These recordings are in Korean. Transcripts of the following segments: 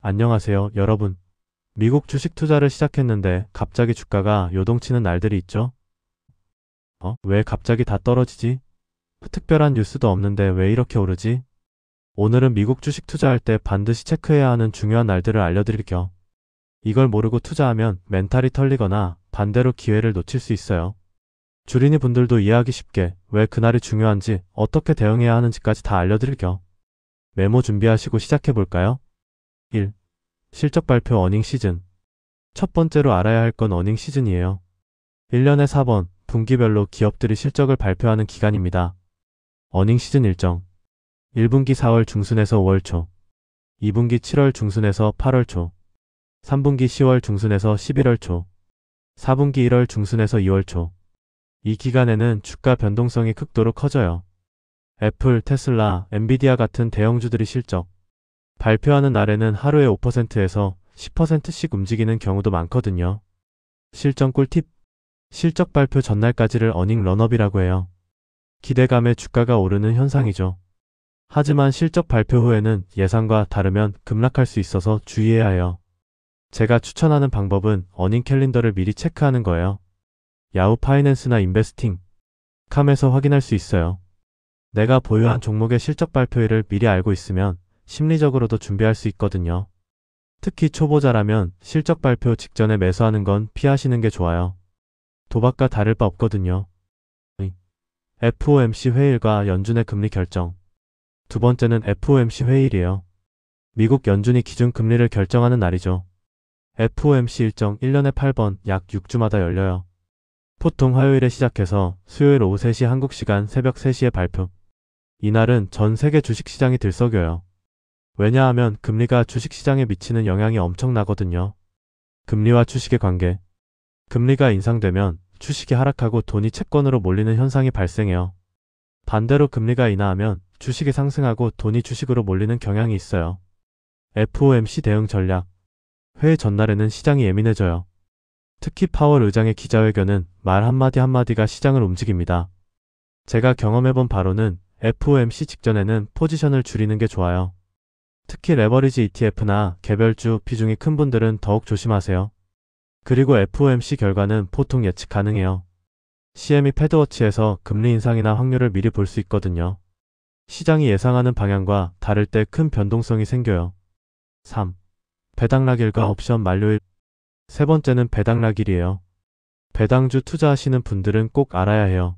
안녕하세요, 여러분. 미국 주식 투자를 시작했는데 갑자기 주가가 요동치는 날들이 있죠? 왜 갑자기 다 떨어지지? 특별한 뉴스도 없는데 왜 이렇게 오르지? 오늘은 미국 주식 투자할 때 반드시 체크해야 하는 중요한 날들을 알려드릴게요. 이걸 모르고 투자하면 멘탈이 털리거나 반대로 기회를 놓칠 수 있어요. 주린이 분들도 이해하기 쉽게 왜 그날이 중요한지 어떻게 대응해야 하는지까지 다 알려드릴게요. 메모 준비하시고 시작해볼까요? 1. 실적 발표 어닝 시즌. 첫 번째로 알아야 할 건 어닝 시즌이에요. 1년에 4번, 분기별로 기업들이 실적을 발표하는 기간입니다. 어닝 시즌 일정. 1분기 4월 중순에서 5월 초, 2분기 7월 중순에서 8월 초, 3분기 10월 중순에서 11월 초, 4분기 1월 중순에서 2월 초. 이 기간에는 주가 변동성이 극도로 커져요. 애플, 테슬라, 엔비디아 같은 대형주들이 실적 발표하는 날에는 하루에 5%에서 10%씩 움직이는 경우도 많거든요. 실전 꿀팁. 실적 발표 전날까지를 어닝 런업이라고 해요. 기대감에 주가가 오르는 현상이죠. 하지만 실적 발표 후에는 예상과 다르면 급락할 수 있어서 주의해야 해요. 제가 추천하는 방법은 어닝 캘린더를 미리 체크하는 거예요. 야후 파이낸스나 인베스팅 캄에서 확인할 수 있어요. 내가 보유한 종목의 실적 발표일을 미리 알고 있으면 심리적으로도 준비할 수 있거든요. 특히 초보자라면 실적 발표 직전에 매수하는 건 피하시는 게 좋아요. 도박과 다를 바 없거든요. FOMC 회의일과 연준의 금리 결정. 두 번째는 FOMC 회의일이에요. 미국 연준이 기준금리를 결정하는 날이죠. FOMC 일정 1년에 8번 약 6주마다 열려요. 보통 화요일에 시작해서 수요일 오후 3시 한국 시간 새벽 3시에 발표. 이날은 전 세계 주식시장이 들썩여요. 왜냐하면 금리가 주식시장에 미치는 영향이 엄청나거든요. 금리와 주식의 관계. 금리가 인상되면 주식이 하락하고 돈이 채권으로 몰리는 현상이 발생해요. 반대로 금리가 인하하면 주식이 상승하고 돈이 주식으로 몰리는 경향이 있어요. FOMC 대응 전략. 회의 전날에는 시장이 예민해져요. 특히 파월 의장의 기자회견은 말 한마디 한마디가 시장을 움직입니다. 제가 경험해본 바로는 FOMC 직전에는 포지션을 줄이는 게 좋아요. 특히 레버리지 ETF나 개별주 비중이 큰 분들은 더욱 조심하세요. 그리고 FOMC 결과는 보통 예측 가능해요. CME 패드워치에서 금리 인상이나 확률을 미리 볼 수 있거든요. 시장이 예상하는 방향과 다를 때 큰 변동성이 생겨요. 3. 배당락일과 옵션 만료일. 세 번째는 배당락일이에요. 배당주 투자하시는 분들은 꼭 알아야 해요.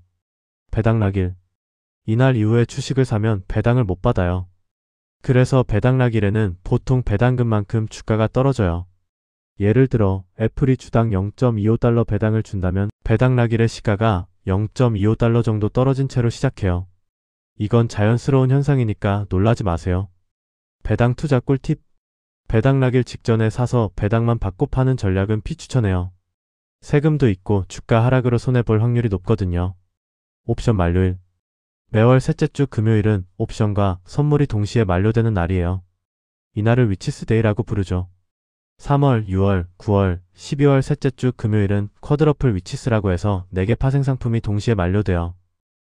배당락일. 이날 이후에 주식을 사면 배당을 못 받아요. 그래서 배당락일에는 보통 배당금만큼 주가가 떨어져요. 예를 들어 애플이 주당 0.25달러 배당을 준다면 배당락일의 시가가 0.25달러 정도 떨어진 채로 시작해요. 이건 자연스러운 현상이니까 놀라지 마세요. 배당 투자 꿀팁. 배당락일 직전에 사서 배당만 받고 파는 전략은 비추천해요. 세금도 있고 주가 하락으로 손해볼 확률이 높거든요. 옵션 만료일. 매월 셋째 주 금요일은 옵션과 선물이 동시에 만료되는 날이에요. 이날을 위치스 데이라고 부르죠. 3월, 6월, 9월, 12월 셋째 주 금요일은 쿼드러플 위치스라고 해서 4개 파생 상품이 동시에 만료돼요.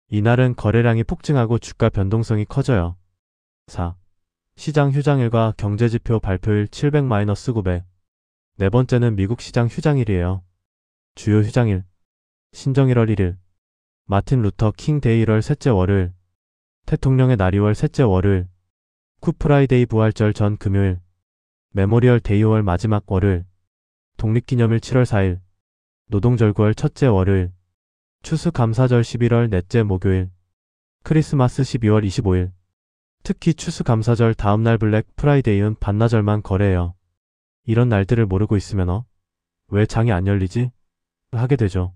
이날은 거래량이 폭증하고 주가 변동성이 커져요. 4. 시장 휴장일과 경제지표 발표일 700-900. 네 번째는 미국 시장 휴장일이에요. 주요 휴장일. 신정 1월 1일. 마틴 루터 킹 데이 1월 셋째 월요일. 대통령의 날 2월 셋째 월요일. 굿프라이데이 부활절 전 금요일. 메모리얼 데이 5월 마지막 월요일. 독립기념일 7월 4일. 노동절 9월 첫째 월요일. 추수감사절 11월 넷째 목요일. 크리스마스 12월 25일. 특히 추수감사절 다음날 블랙 프라이데이은 반나절만 거래해요. 이런 날들을 모르고 있으면 왜 장이 안 열리지? 하게 되죠.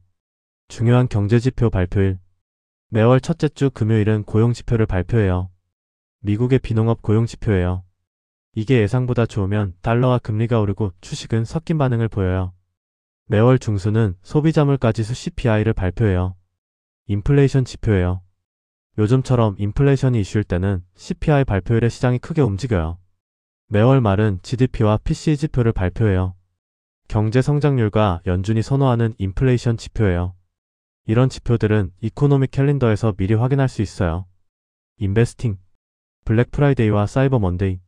중요한 경제지표 발표일. 매월 첫째 주 금요일은 고용지표를 발표해요. 미국의 비농업 고용지표예요. 이게 예상보다 좋으면 달러와 금리가 오르고 주식은 섞인 반응을 보여요. 매월 중순은 소비자물가지수 CPI를 발표해요. 인플레이션 지표예요. 요즘처럼 인플레이션이 이슈일 때는 CPI 발표일에 시장이 크게 움직여요. 매월 말은 GDP와 PCE 지표를 발표해요. 경제 성장률과 연준이 선호하는 인플레이션 지표예요. 이런 지표들은 이코노믹 캘린더에서 미리 확인할 수 있어요. 인베스팅. 블랙 프라이데이와 사이버 먼데이.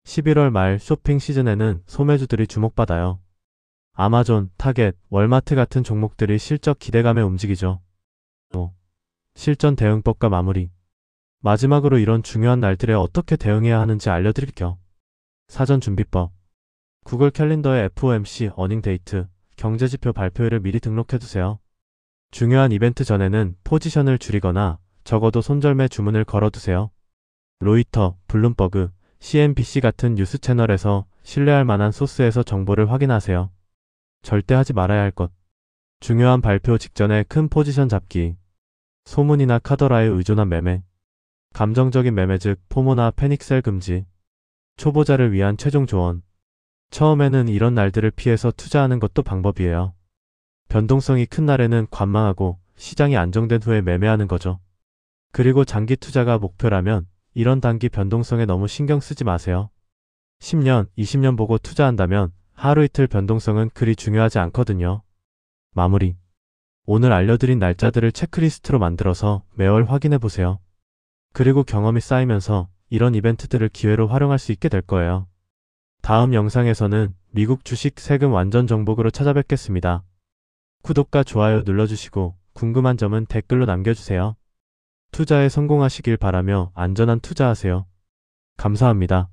11월 말 쇼핑 시즌에는 소매주들이 주목받아요. 아마존, 타겟, 월마트 같은 종목들이 실적 기대감에 움직이죠. 또 실전 대응법과 마무리. 마지막으로 이런 중요한 날들에 어떻게 대응해야 하는지 알려드릴게요. 사전 준비법. 구글 캘린더에 FOMC 어닝 데이트, 경제지표 발표일을 미리 등록해두세요. 중요한 이벤트 전에는 포지션을 줄이거나 적어도 손절매 주문을 걸어두세요. 로이터, 블룸버그, CNBC 같은 뉴스 채널에서 신뢰할 만한 소스에서 정보를 확인하세요. 절대 하지 말아야 할 것. 중요한 발표 직전에 큰 포지션 잡기. 소문이나 카더라에 의존한 매매. 감정적인 매매 즉 포모나 패닉셀 금지. 초보자를 위한 최종 조언. 처음에는 이런 날들을 피해서 투자하는 것도 방법이에요. 변동성이 큰 날에는 관망하고 시장이 안정된 후에 매매하는 거죠. 그리고 장기 투자가 목표라면 이런 단기 변동성에 너무 신경 쓰지 마세요. 10년, 20년 보고 투자한다면 하루 이틀 변동성은 그리 중요하지 않거든요. 마무리. 오늘 알려드린 날짜들을 체크리스트로 만들어서 매월 확인해 보세요. 그리고 경험이 쌓이면서 이런 이벤트들을 기회로 활용할 수 있게 될 거예요. 다음 영상에서는 미국 주식 세금 완전 정복으로 찾아뵙겠습니다. 구독과 좋아요 눌러주시고 궁금한 점은 댓글로 남겨주세요. 투자에 성공하시길 바라며 안전한 투자하세요. 감사합니다.